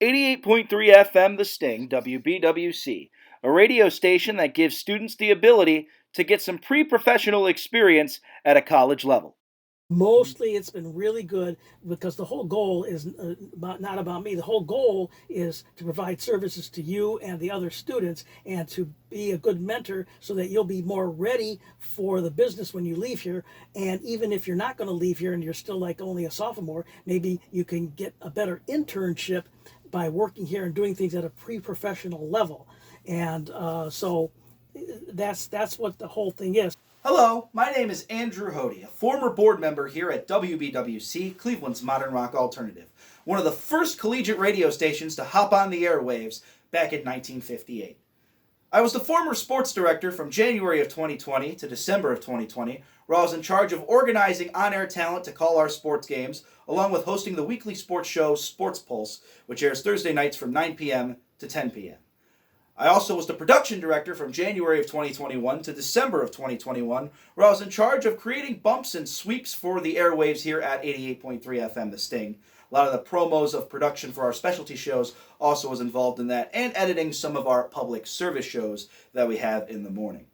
88.3 FM The Sting, WBWC, a radio station that gives students the ability to get some pre-professional experience at a college level. Mostly it's been really good because the whole goal is not about me. The whole goal is to provide services to you and the other students and to be a good mentor so that you'll be more ready for the business when you leave here. And even if you're not going to leave here and you're still like only a sophomore, maybe you can get a better internship by working here and doing things at a pre-professional level. And so that's what the whole thing is. Hello, my name is Andrew Hody, a former board member here at WBWC, Cleveland's modern rock alternative, one of the first collegiate radio stations to hop on the airwaves back in 1958. I was the former sports director from January of 2020 to December of 2020, where I was in charge of organizing on-air talent to call our sports games, along with hosting the weekly sports show Sports Pulse, which airs Thursday nights from 9 p.m. to 10 p.m. I also was the production director from January of 2021 to December of 2021, where I was in charge of creating bumps and sweeps for the airwaves here at 88.3 FM The Sting. A lot of the promos of production for our specialty shows also was involved in that, and editing some of our public service shows that we have in the morning.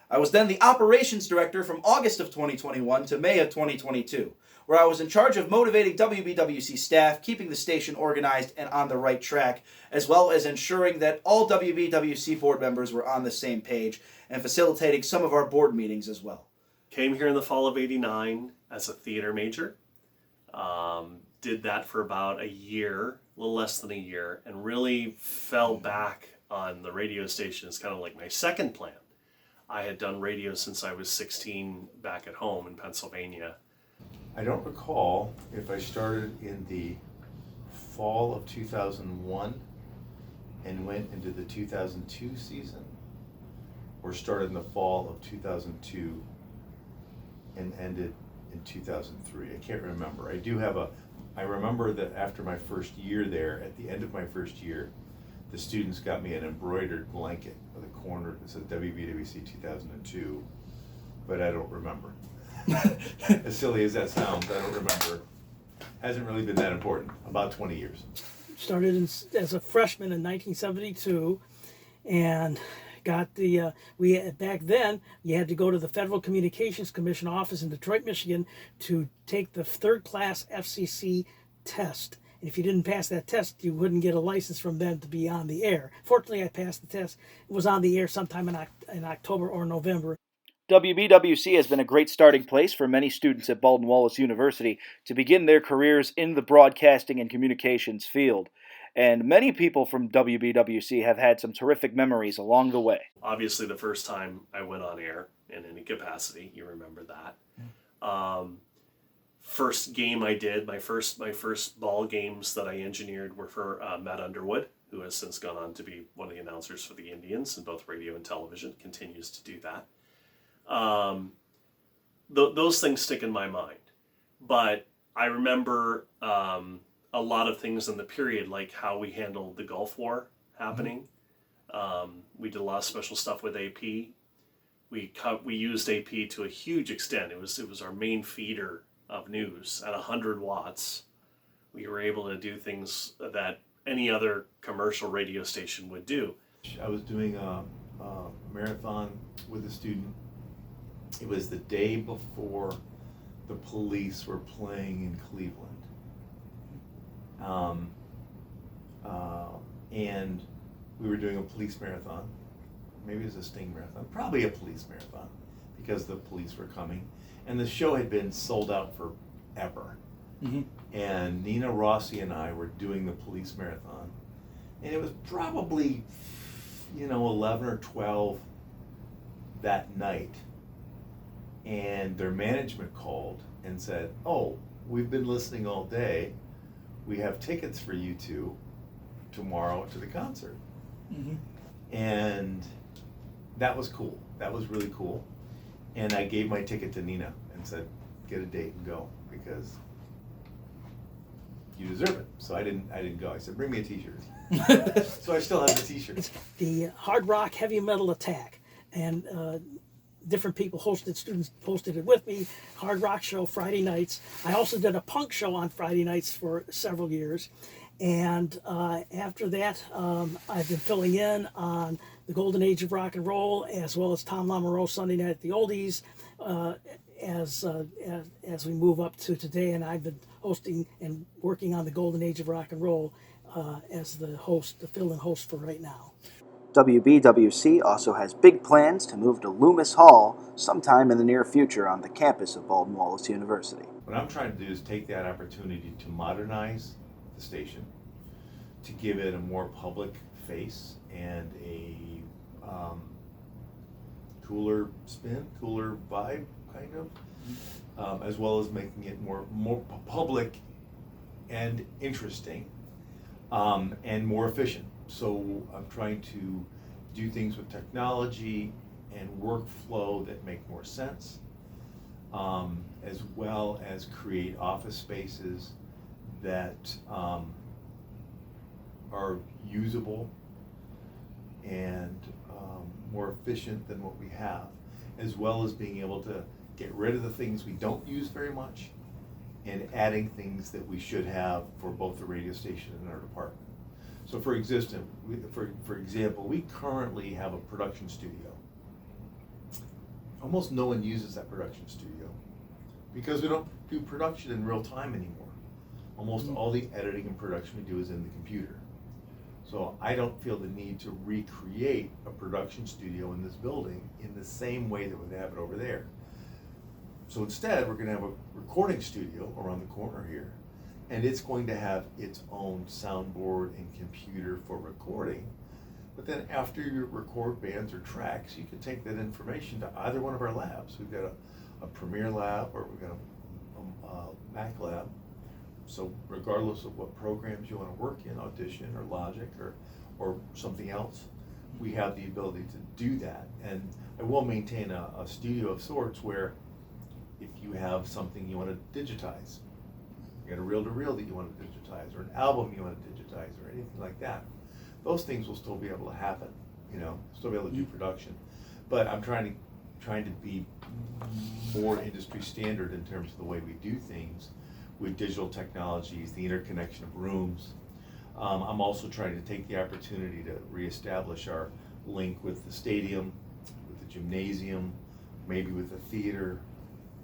I was then the operations director from August of 2021 to May of 2022, where I was in charge of motivating WBWC staff, keeping the station organized and on the right track, as well as ensuring that all WBWC board members were on the same page and facilitating some of our board meetings as well. Came here in the fall of '89 as a theater major. Did that for about a year, a little less than a year, and really fell back on the radio station as kind of like my second plan. I had done radio since I was 16 back at home in Pennsylvania. I don't recall if I started in the fall of 2001 and went into the 2002 season, or started in the fall of 2002 and ended in 2003. I can't remember. I remember that after my first year there, at the end of my first year, the students got me an embroidered blanket with a corner that said WBWC 2002, but I don't remember. As silly as that sounds, I don't remember. Hasn't really been that important. About 20 years. Started as a freshman in 1972 and got the back then you had to go to the Federal Communications Commission office in Detroit, Michigan to take the third class FCC test. And if you didn't pass that test, you wouldn't get a license from them to be on the air. Fortunately, I passed the test. It was on the air sometime in October or November. WBWC has been a great starting place for many students at Baldwin Wallace University to begin their careers in the broadcasting and communications field. And many people from WBWC have had some terrific memories along the way. Obviously, the first time I went on air in any capacity, you remember that. First game I did, my first ball games that I engineered were for Matt Underwood, who has since gone on to be one of the announcers for the Indians in both radio and television, continues to do that. Those things stick in my mind. But I remember a lot of things in the period, like how we handled the Gulf War happening. We did a lot of special stuff with AP. We used AP to a huge extent. It was our main feeder of news at 100 watts. We were able to do things that any other commercial radio station would do. I was doing a marathon with a student. It was the day before the Police were playing in Cleveland. And we were doing a Police marathon. Maybe it was a Sting marathon. Probably a Police marathon because the Police were coming. And the show had been sold out forever. Mm-hmm. And Nina Rossi and I were doing the Police marathon. And it was probably, 11 or 12 that night. And their management called and said, "Oh, we've been listening all day. We have tickets for you two tomorrow to the concert." Mm-hmm. And that was cool. That was really cool. And I gave my ticket to Nina and said, "Get a date and go because you deserve it." So I didn't go. I said, "Bring me a t-shirt." So I still have the t-shirt. It's the Hard Rock Heavy Metal Attack, and different people students hosted it with me. Hard Rock show Friday nights. I also did a punk show on Friday nights for several years, And after that, I've been filling in on the Golden Age of Rock and Roll, as well as Tom Lamoureux Sunday Night at the Oldies, as we move up to today. And I've been hosting and working on the Golden Age of Rock and Roll as the host, the fill-in host for right now. WBWC also has big plans to move to Loomis Hall sometime in the near future on the campus of Baldwin Wallace University. What I'm trying to do is take that opportunity to modernize the station, to give it a more public face and a cooler spin, cooler vibe, kind of, as well as making it more public and interesting, and more efficient. So I'm trying to do things with technology and workflow that make more sense, as well as create office spaces that are usable and more efficient than what we have, as well as being able to get rid of the things we don't use very much and adding things that we should have for both the radio station and our department. So for example, we currently have a production studio. Almost no one uses that production studio because we don't do production in real time anymore. Almost all the editing and production we do is in the computer. So I don't feel the need to recreate a production studio in this building in the same way that we'd have it over there. So instead, we're going to have a recording studio around the corner here, and it's going to have its own soundboard and computer for recording. But then after you record bands or tracks, you can take that information to either one of our labs. We've got a Premiere lab, or we've got a Mac lab. So regardless of what programs you want to work in, Audition or Logic or something else, we have the ability to do that. And I will maintain a studio of sorts where if you have something you want to digitize, you got a reel-to-reel that you want to digitize, or an album you want to digitize, or anything like that, those things will still be able to happen, still be able to do production. But I'm trying to be more industry standard in terms of the way we do things with digital technologies, the interconnection of rooms. I'm also trying to take the opportunity to reestablish our link with the stadium, with the gymnasium, maybe with the theater,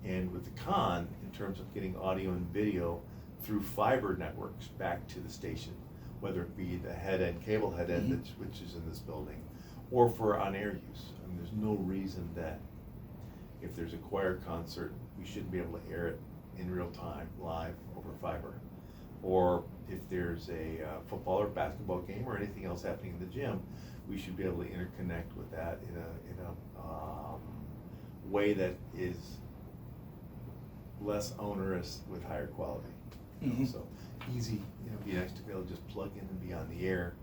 and with the con in terms of getting audio and video through fiber networks back to the station, whether it be the head end, cable head end, which is in this building, or for on-air use. I mean, there's no reason that if there's a choir concert, we shouldn't be able to air it in real time, live over fiber. Or if there's a football or basketball game or anything else happening in the gym, we should be able to interconnect with that in a way that is less onerous with higher quality. So easy, be nice to be able to just plug in and be on the air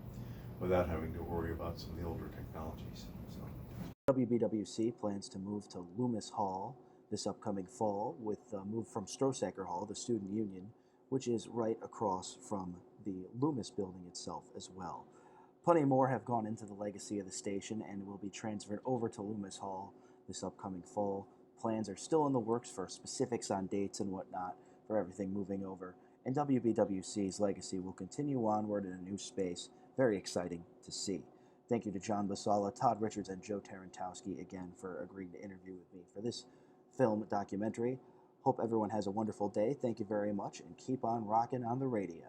without having to worry about some of the older technologies. So WBWC plans to move to Loomis Hall this upcoming fall, with a move from Strosacker Hall, the student union, which is right across from the Loomis building itself as well. Plenty more have gone into the legacy of the station and will be transferred over to Loomis Hall this upcoming fall. Plans are still in the works for specifics on dates and whatnot for everything moving over, and WBWC's legacy will continue onward in a new space. Very exciting to see. Thank you to John Basala, Todd Richards, and Joe Tarantowski again for agreeing to interview with me for this film documentary. Hope everyone has a wonderful day. Thank you very much, and keep on rocking on the radio.